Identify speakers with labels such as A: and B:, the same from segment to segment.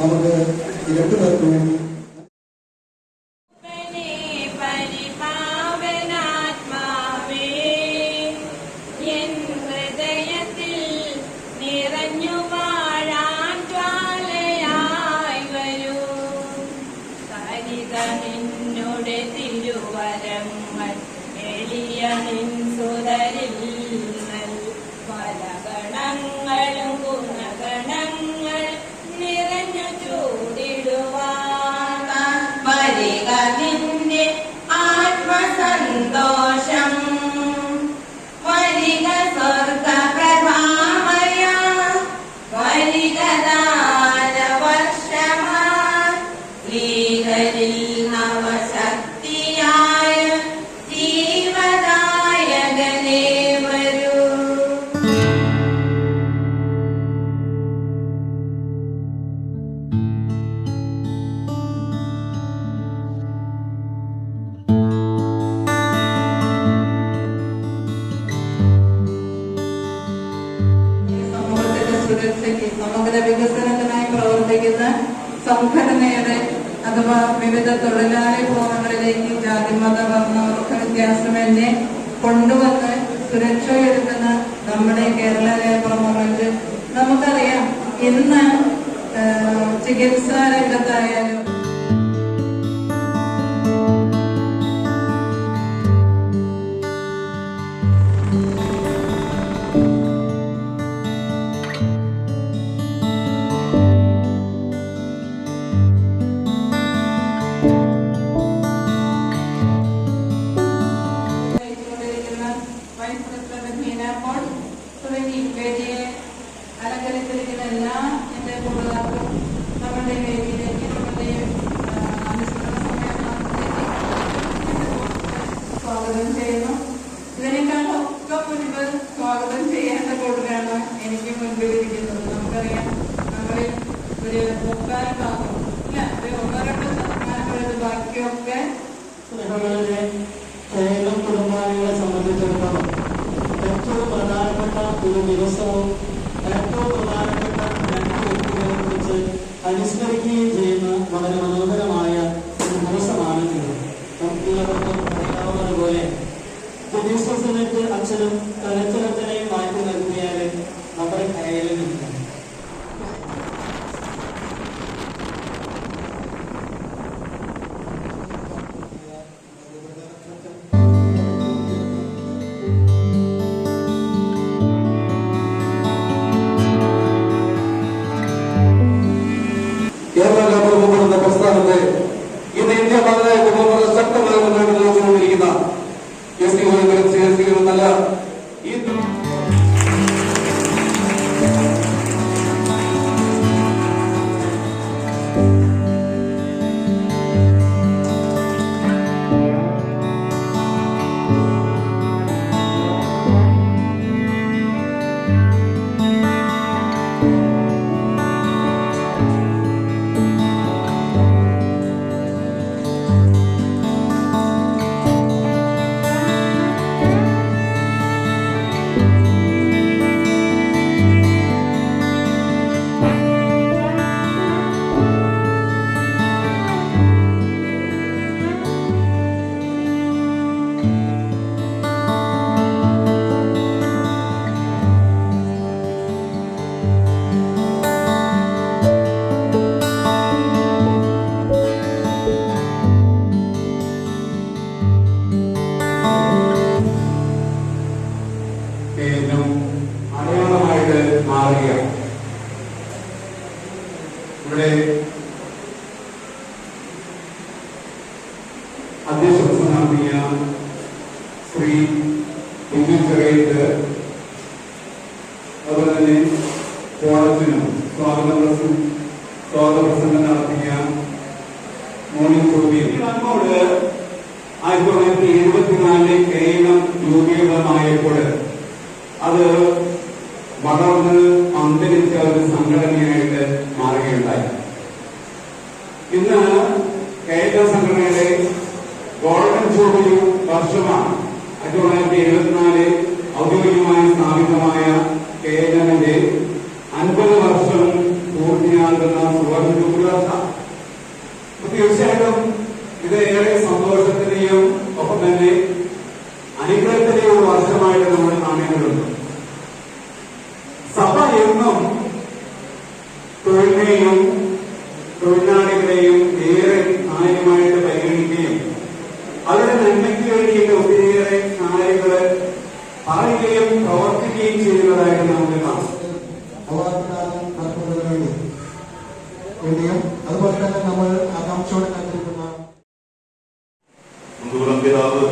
A: നമുക്ക് രണ്ടുപേർക്കും
B: തിരുവരങ്ങൾ എളിയ നിൻസുതരിൽ പല ഗണങ്ങളും ഗുണഗണങ്ങൾ നിറഞ്ഞു ചൂടിടുവാൻ വരിക നിന്റെ ആത്മസന്തോഷം വരിക സ്വർഗപ്രഭാമയ വരിക ദാനവർഷമാ ശ്രീഹരിൽ നവശക്തിയായ ജീവദായകനേ വരൂ.
C: സമൂഹത്തിന്റെ സുരക്ഷയ്ക്ക് സമഗ്ര വികസനത്തിനായി പ്രവർത്തിക്കുന്ന സംഘടനയുടെ അഥവാ വിവിധ തൊഴിലാളി ഫോറങ്ങളിലേക്ക് ജാതി മത വർണ്ണ വ്യത്യാസമെന്നെ കൊണ്ടുവന്ന് സുരക്ഷയൊരുക്കുന്ന നമ്മുടെ കേരള ലേബർ മൂവ്മെന്റ് നമുക്കറിയാം. ഇന്ന് ചികിത്സാ രംഗത്തായാലും അലങ്കരിച്ചിരിക്കുന്ന എല്ലാ എന്റെ കൂട്ടുകാർക്കും നമ്മുടെ വേദിയിലേക്ക് നമ്മുടെ അനുസ്മരണ സമ്മേളനത്തിലേക്ക് സ്വാഗതം ചെയ്യുന്നു. ഇതിനേക്കാളൊക്കെ മുൻപ് സ്വാഗതം ചെയ്യേണ്ട കൂട്ടരാണ് എനിക്ക് മുൻപിലിരിക്കുന്നത്. നമുക്കറിയാം, നമ്മളിൽ ഒരു 3/4 ഭാഗം ഇല്ല, ഒരു 1-2 ശതമാനങ്ങളിൽ ബാക്കിയൊക്കെ
D: കേരളം കുടുംബാംഗങ്ങളെ സംബന്ധിച്ചിടത്തോളം ഏറ്റവും പ്രധാനപ്പെട്ട ഒരു ദിവസവും ഏറ്റവും പ്രധാനപ്പെട്ട 2 വ്യക്തികളെ കുറിച്ച് അനുസ്മരിക്കുകയും ചെയ്യുന്ന വളരെ മനോഹരമായ ഒരു ദിവസമാണ് ഇത്. നമുക്കെല്ലാവർക്കും അറിയാവുന്നതുപോലെ ജനീശ്വസനക്ക് അച്ഛനും തലച്ചനത്തിനെയും മാറ്റി നിർത്തിയാൽ നമ്മുടെ കയ്യിലില്ല.
A: കേരള ലേബർ മൂവ്മെന്റ് എന്ന പ്രസ്ഥാനത്തെ ഇന്ന് ഇന്ത്യ വളരെ ശക്തമായി മുന്നോട്ട് നയിച്ചുകൊണ്ടിരിക്കുന്ന ST എന്നല്ല ഈ അടയാളമായിട്ട് മാറുകയാണ്. ഇവിടെ അധ്യക്ഷത നടത്തിയ ശ്രീ ചെറിയത്, അതുപോലെ തന്നെ കോളേജിനും സ്വാഗത പ്രസംഗം നടത്തിയ മോർണിംഗ് ചോദ്യം നമ്മോട് 1974 കേരളം രൂപീകൃതമായപ്പോൾ അത് വളർന്ന് അന്തരിച്ച ഒരു സംഘടനയായിട്ട് മാറുകയുണ്ടായി. ഇന്ന് കേരള സംഘടനയുടെ ഗോൾഡൻ ജൂബിലി വർഷമാണ്. 1974 ഔദ്യോഗികമായി സ്ഥാപിതമായ കേരളത്തിന്റെ 50 വർഷം പൂർത്തിയാകുന്ന സുവർണ്ണ ഇത് ഏറെ സന്തോഷത്തിന്റെയും ഒപ്പം തന്നെ അനുഗ്രഹത്തിന്റെയും ഒരു വർഷമായിട്ട് നമ്മൾ കാണേണ്ടതുണ്ട്. സഭ എന്നും തൊഴിലിനെയും തൊഴിലാളികളെയും ഏറെ കാര്യമായിട്ട് പരിഗണിക്കുകയും അവരുടെ നന്മയ്ക്ക് വേണ്ടിയിട്ട് ഒത്തിരിയേറെ കാര്യങ്ങൾ പറയുകയും പ്രവർത്തിക്കുകയും ചെയ്യുന്നതായിട്ട് നമുക്ക് കാണാം.
E: അതുപോലെ തന്നെ നമ്മൾ ആകാംക്ഷയോടെ കണ്ടിരിക്കുന്ന
F: പിതാവ്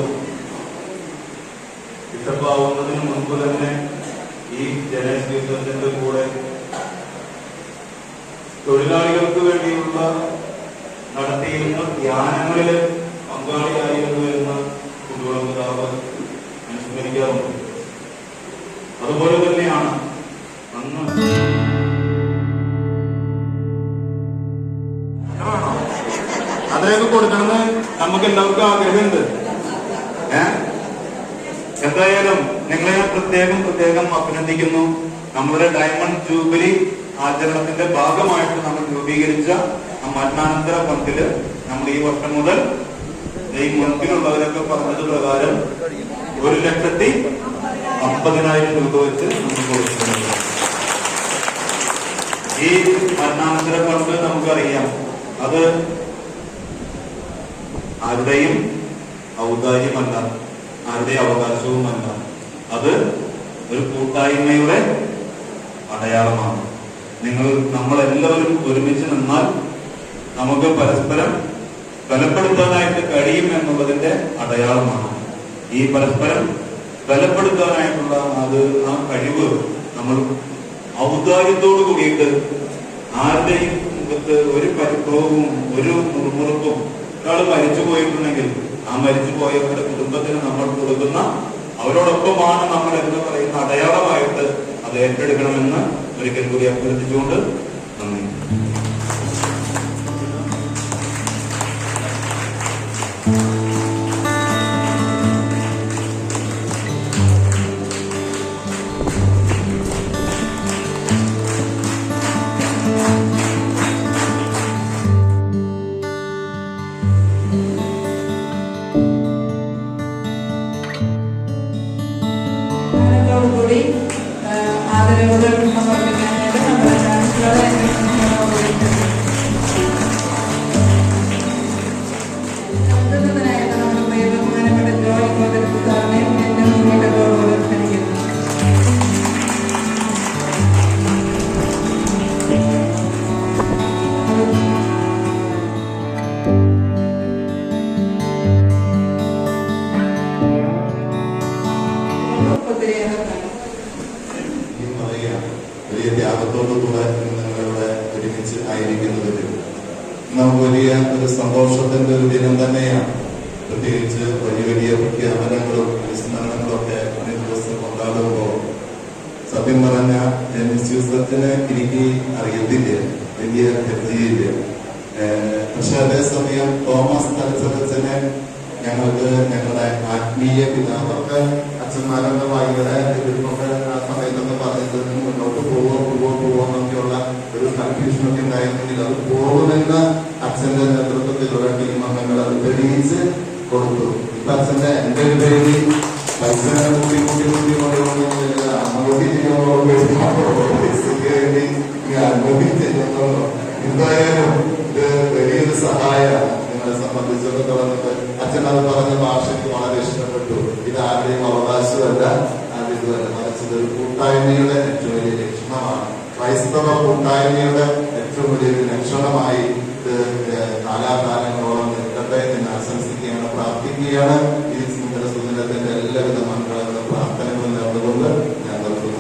F: ബിഷപ്പാവുന്നതിന് മുൻപ് തന്നെ ഈ ജനജീവിതത്തിന്റെ കൂടെ തൊഴിലാളികൾക്ക് വേണ്ടിയുള്ള നടത്തിയിരുന്ന ധ്യാനങ്ങളിൽ പങ്കാളിയായിരുന്നു എന്ന് കുണ്ടുകുളം പിതാവ് അനുസ്മരിക്കാറുണ്ട്. അതുപോലെ തന്നെയാണ് അന്ന് അതിലേക്ക് കൊടുക്കണമെന്ന് നമുക്ക് എല്ലാവർക്കും ആഗ്രഹമുണ്ട്. എന്തായാലും നിങ്ങളെ ഞാൻ പ്രത്യേകം അഭിനന്ദിക്കുന്നു. നമ്മുടെ ഡയമണ്ട് ജൂബിലി ആചരണത്തിന്റെ ഭാഗമായിട്ട് നമ്മൾ രൂപീകരിച്ച മരണാനന്തര ഫണ്ടില് നമ്മൾ ഈ വർഷം മുതൽ ഈ മുൻപിലുള്ളവരൊക്കെ പറഞ്ഞത് പ്രകാരം 1,50,000 രൂപ വെച്ച് നമ്മൾ കൊടുക്കുന്നുണ്ട്. ഈ മരണാനന്തര ഫണ്ട് നമുക്കറിയാം, അത് ആരുടെയും ഔദാര്യമല്ല, ആരുടെ അവകാശവുമല്ല. അത് ഒരു കൂട്ടായ്മയുടെ അടയാളമാണ്. നമ്മളെല്ലാവരും ഒരുമിച്ച് നിന്നാൽ നമുക്ക് പരസ്പരം ബലപ്പെടുത്താനായിട്ട് കഴിയും എന്നുള്ളതിന്റെ അടയാളമാണ്. ഈ പരസ്പരം ബലപ്പെടുത്താനായിട്ടുള്ള ആ കഴിവ് നമ്മൾ ഔദാര്യത്തോടു കൂടിയിട്ട് ആരുടെയും മുഖത്ത് ഒരു പരിഭവവും ഒരു മുറുമുറുപ്പും, ഒരാൾ മരിച്ചു പോയിട്ടുണ്ടെങ്കിൽ ആ മരിച്ചു പോയവരുടെ കുടുംബത്തിന് നമ്മൾ കൊടുക്കുന്ന അവരോടൊപ്പമാണ് നമ്മൾ എന്ന് പറയുന്ന അടയാളമായിട്ട് അത് ഏറ്റെടുക്കണമെന്ന് ഒരിക്കൽ കൂടി അഭ്യർത്ഥിച്ചുകൊണ്ട് നന്ദി.
C: കൂടി ആദരവുകൾ സമർപ്പിക്കാനായിട്ട് നമ്മുടെ ചാൻസലറെ നമ്മുടെ ബഹുമാനപ്പെട്ട ജോയ് ഗോതൽ സാറിനെ എന്റെ മുന്നിട്ടതോടുകൂടി ക്ഷണിക്കുന്നു.
E: വലിയ ത്യാഗത്തോടുകൂടെ നിങ്ങളുടെ ഒരുമിച്ച് ആയിരിക്കുന്നതിൽ നമുക്ക് വലിയ ഒരു സന്തോഷത്തിന്റെ ഒരു ദിനം തന്നെയാണ്. പ്രത്യേകിച്ച് വലിയ പ്രഖ്യാപനങ്ങളും അനുസ്മരണങ്ങളും ഒക്കെ അന്നേ ദിവസം കൊണ്ടാടുമ്പോൾ സത്യം പറഞ്ഞ ജനജീവിതത്തിന് എനിക്ക് അറിയത്തില്ല, വലിയ പരിചയമില്ല. പക്ഷെ അതേസമയം തോമസ് തലച്ചനെ ഞങ്ങൾക്ക് ഞങ്ങളുടെ ആത്മീയ പിതാവൊക്കെ അച്ഛന്മാരുടെ വായികളെ ഇവർക്കൊക്കെ ആ സമയത്തൊക്കെ പറഞ്ഞിട്ട് മുന്നോട്ട് പോവോന്നൊക്കെയുള്ള ഒരു കൺഫ്യൂഷനൊക്കെ ഉണ്ടായിരുന്നെങ്കിൽ അത് പോകുമെന്ന് അച്ഛന്റെ നേതൃത്വത്തിലുള്ള ടീം അംഗങ്ങൾ അത് തെളിയിച്ച് കൊടുത്തു. ഇപ്പൊ അച്ഛന്റെ എന്റെ ഒരു പേര് പൈസ കൂട്ടി കൊണ്ടുപോകുന്നില്ല, അനുമതി അനുമതി ചെയ്യുന്നുള്ളൂ. എന്തായാലും ഇത് വലിയൊരു സഹായമാണ് നിങ്ങളെ സംബന്ധിച്ചിടത്തോളം. അച്ഛൻ അത് പറഞ്ഞ ഭാഷ എനിക്ക് വളരെ ഇഷ്ടപ്പെട്ടു. ഇത് ആരുടെയും അവകാശമല്ല, ആരുടേതുമല്ല, മറിച്ച് ഒരു കൂട്ടായ്മയുടെ ഏറ്റവും വലിയ ലക്ഷണമാണ്. ക്രൈസ്തവ കൂട്ടായ്മയുടെ ഏറ്റവും വലിയൊരു ലക്ഷണമായി ഇത് കാലാകാലങ്ങളോളം നിൽക്കട്ടെ എന്ന് ആശംസിക്കുകയാണ്, പ്രാർത്ഥിക്കുകയാണ്. ഈ സുന്ദരത്തിന്റെ എല്ലാവിധ മംഗളങ്ങളും പ്രാർത്ഥനകളും നേർന്നുകൊണ്ട് ഞാൻ നിർത്തുന്നു.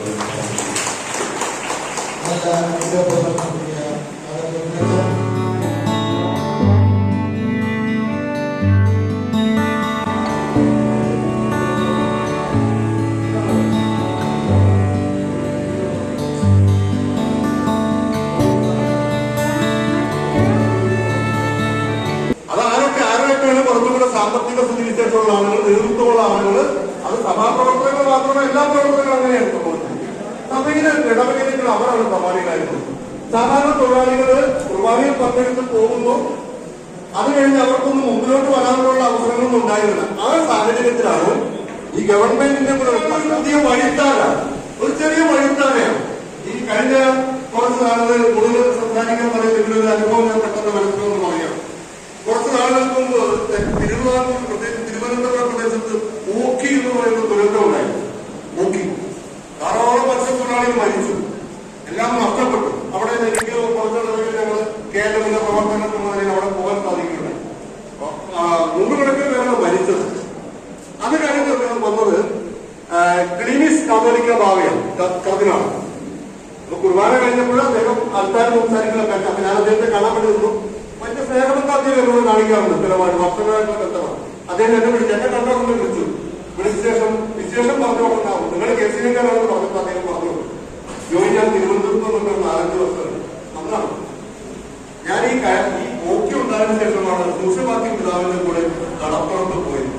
A: സാമ്പത്തിക സ്ഥിതിവിശേഷമുള്ള ആളുകൾ, നേതൃത്വമുള്ള ആളുകൾ, അത് സഭാപ്രവർത്തകങ്ങൾ മാത്രമല്ല, എല്ലാ പ്രവർത്തകരും അങ്ങനെയാണ് സംഭവിച്ചത്. സഭയിലെ ഇടവകയിൽ അവരാണ് പ്രമാണികളായിരുന്നത്. സാധാരണ തൊഴിലാളികൾ കുർബാനയിൽ പങ്കെടുത്ത് പോകുന്നു, അത് കഴിഞ്ഞ് അവർക്കൊന്ന് മുമ്പിലോട്ട് ഉണ്ടായിരുന്നത്. ആ സാഹചര്യത്തിലാണ് ഈ ഗവൺമെന്റിന്റെ പുതിയ വഴിത്താര, ഒരു ചെറിയ വഴിത്താരയാണ്. ഈ കഴിഞ്ഞ കുറച്ച് നാളുകൾ കൂടുതൽ സംസാരിക്കാൻ പറയുന്ന ഒരു അനുഭവം ഞാൻ പെട്ടെന്ന് മനസ്സിലെന്ന് പറയാം. കുറച്ച് നാളുകൾക്ക് മുമ്പ് തിരുവനന്തപുരം പ്രദേശത്ത് ഓക്കി എന്ന് പറയുന്ന ദുരന്തം ഉണ്ടായി. ഓക്കി ധാരാളം മത്സ്യത്തൊഴിലാളികൾ മരിച്ചു, എല്ലാം നഷ്ടപ്പെട്ടു. അവിടെ എനിക്ക് കുറച്ചിടങ്ങളിൽ ഞങ്ങൾ കേരളത്തിന്റെ പ്രവർത്തനത്തിനുള്ളതിന് അവിടെ പോകാൻ സാധിക്കുകയുണ്ടായി. നൂറുകണക്കിന് പേരാണ് മരിച്ചത്. അത് കഴിഞ്ഞ് വന്നത് ക്ലീനിസ് കാതോലിക്ക ബാവയാണ്, കർദിനാൾ. കുർബാന കഴിഞ്ഞപ്പോൾ അദ്ദേഹം ആൾക്കാർ സംസാരിക്കുന്ന അപ്പൊ ഞാൻ അദ്ദേഹത്തെ കാണാൻ വേണ്ടി നിന്നു. മറ്റു സ്നേഹബന്ധം അദ്ദേഹം എന്നോട് കാണിക്കാറുണ്ട് സ്ഥിരമായിട്ട്, വർഷങ്ങളായിട്ടുള്ള ബന്ധമാണ്. അദ്ദേഹം എന്നെ കണ്ടോണ്ട് വിളിച്ചു. വിളിച്ച ശേഷം വിശേഷം പറഞ്ഞുകൊണ്ടാവും, നിങ്ങൾ കേസിലേക്കാണെന്ന് പറഞ്ഞപ്പോൾ അദ്ദേഹം പറഞ്ഞു, ജോലി ഞാൻ തിരുവനന്തപുരത്ത് നിന്നൊരു 4-5 വർഷം അന്നാണ്. ഞാൻ ഈ ഓക്കി ഉണ്ടായതിനു ശേഷമാണ് സൂക്ഷ്മവാക്യം പിതാവിന്റെ കൂടെ കടപ്പുറത്ത് പോയത്.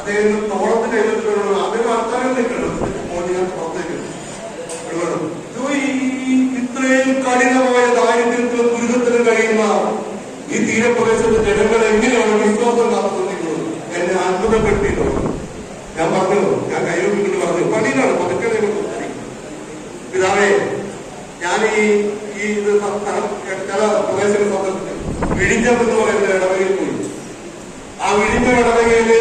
A: അദ്ദേഹം തോളത്തിന്റെ എഴുതിട്ടുള്ള അദ്ദേഹം ആൾക്കാരെ നിൽക്കണം ഞാൻ പുറത്തേക്ക്. ഇത്രയും കഠിനമായ ദാരിദ്ര്യത്തിലും ദുരിതത്തിലും കഴിയുന്ന ഈ തീരപ്രദേശത്തെ ജനങ്ങളെ എങ്ങനെയാണ് വിശ്വാസം കാത്തുനിൽക്കുന്നത് എന്നെ അത്ഭുതപ്പെടുത്തിയിട്ടുണ്ട്. ഞാൻ പറഞ്ഞു, ഞാൻ കൈവപ്പിക്കൊണ്ട് പറഞ്ഞു, പള്ളിയിലാണ് പതുക്കെ പിതാവേ, ഞാൻ ഈ ചില പ്രദേശങ്ങൾ സന്ദർശിച്ചു. വിഴിഞ്ഞം എന്ന് പറയുന്ന ഇടവകയിൽ പോയി. ആ വിഴിഞ്ഞ ഇടവകയില്